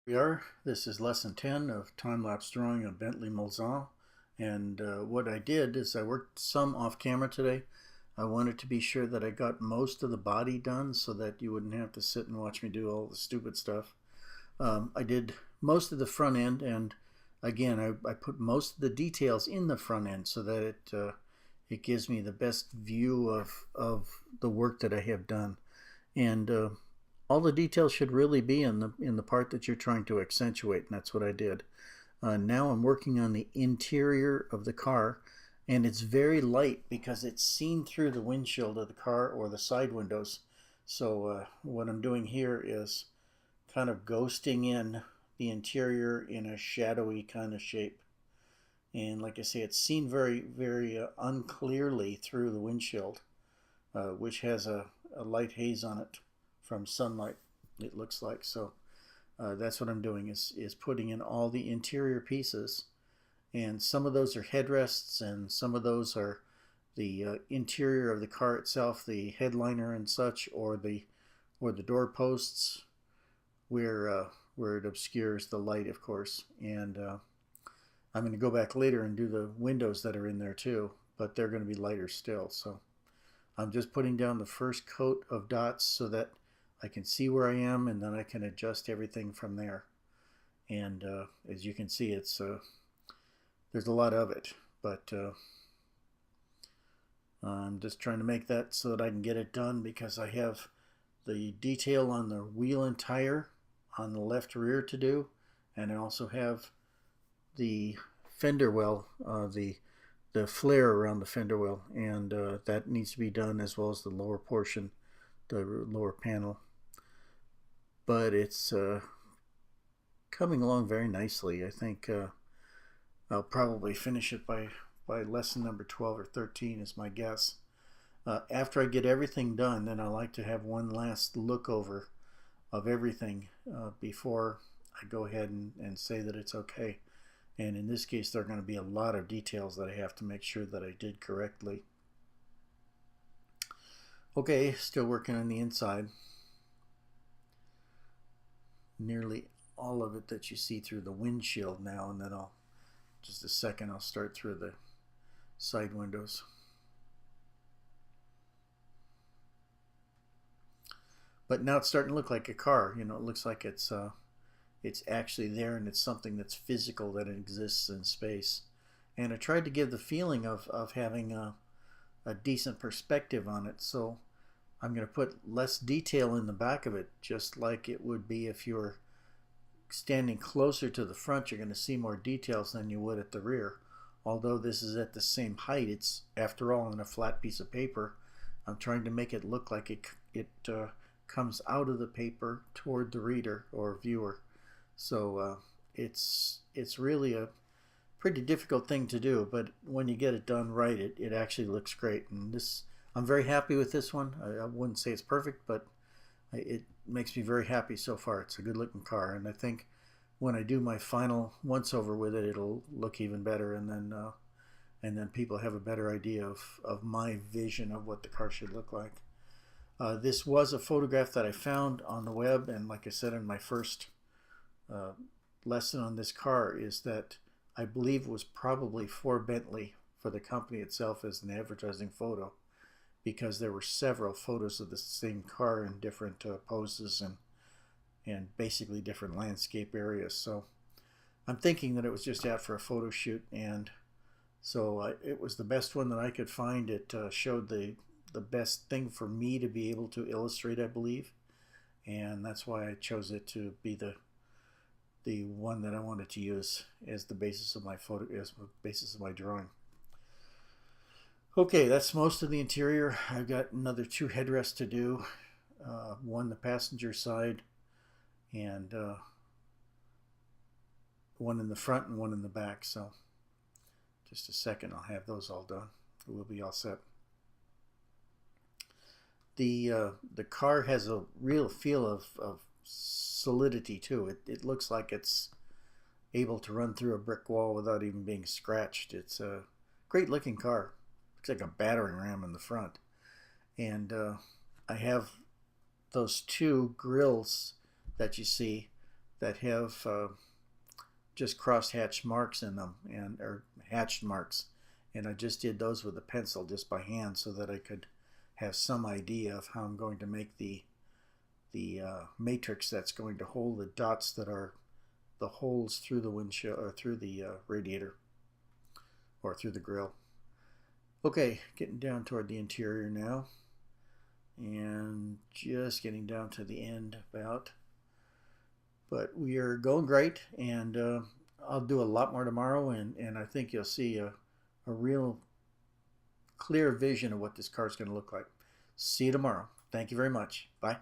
We are. This is lesson 10 of time-lapse drawing of Bentley Mulsanne. And what I did is I worked some off camera today. I wanted to be sure that I got most of the body done so that you wouldn't have to sit and watch me do all the stupid stuff. I did most of the front end, and again, I put most of the details in the front end so that it gives me the best view of the work that I have done. And all the details should really be in the part that you're trying to accentuate, and that's what I did. Now I'm working on the interior of the car, and it's very light because it's seen through the windshield of the car or the side windows. So what I'm doing here is kind of ghosting in the interior in a shadowy kind of shape. And like I say, it's seen very unclearly through the windshield, which has a light haze on it from sunlight, it looks like. So that's what I'm doing is putting in all the interior pieces, and some of those are headrests and some of those are the interior of the car itself, the headliner and such, or the door posts where it obscures the light, of course. And I'm going to go back later and do the windows that are in there too, but they're going to be lighter still. So I'm just putting down the first coat of dots so that I can see where I am, and then I can adjust everything from there. And as you can see, it's there's a lot of it, but I'm just trying to make that so that I can get it done, because I have the detail on the wheel and tire on the left rear to do, and I also have the fender well, the flare around the fender well, and that needs to be done, as well as the lower portion, the lower panel. But it's coming along very nicely. I think I'll probably finish it by lesson number 12 or 13 is my guess. After I get everything done, then I like to have one last look over of everything before I go ahead and say that it's okay. And in this case, there are going to be a lot of details that I have to make sure that I did correctly. Okay, still working on the inside. Nearly all of it that you see through the windshield now, and then just a second, I'll start through the side windows. But now it's starting to look like a car. You know, it looks like it's actually there, and it's something that's physical, that it exists in space. And I tried to give the feeling of having a decent perspective on it. So I'm going to put less detail in the back of it, just like it would be if you're standing closer to the front. You're going to see more details than you would at the rear. Although this is at the same height, it's, after all, on a flat piece of paper. I'm trying to make it look like it comes out of the paper toward the reader or viewer. So it's really a pretty difficult thing to do, but when you get it done right, it actually looks great. And this, I'm very happy with this one. I wouldn't say it's perfect, but it makes me very happy so far. It's a good looking car, and I think when I do my final once over with it, it'll look even better, and then people have a better idea of my vision of what the car should look like. This was a photograph that I found on the web, and like I said in my first lesson on this car, is that I believe was probably for Bentley, for the company itself, as an advertising photo, because there were several photos of the same car in different poses and basically different landscape areas. So I'm thinking that it was just out for a photo shoot, and so it was the best one that I could find. It showed the best thing for me to be able to illustrate, I believe, and that's why I chose it to be the one that I wanted to use as the basis of my photo, as the basis of my drawing. Okay, that's most of the interior. I've got another 2 headrests to do, one the passenger side, and one in the front and one in the back. So just a second, I'll have those all done. We'll be all set. The car has a real feel of solidity too. It looks like it's able to run through a brick wall without even being scratched. It's a great looking car. Looks like a battering ram in the front. And I have those 2 grills that you see that have just cross-hatched marks in them, and or hatched marks, and I just did those with a pencil just by hand so that I could have some idea of how I'm going to make the matrix that's going to hold the dots that are the holes through the windshield or through the radiator or through the grill. Okay, getting down toward the interior now, and just getting down to the end about. But we are going great, and I'll do a lot more tomorrow, and I think you'll see a real clear vision of what this car is going to look like. See you tomorrow. Thank you very much. Bye.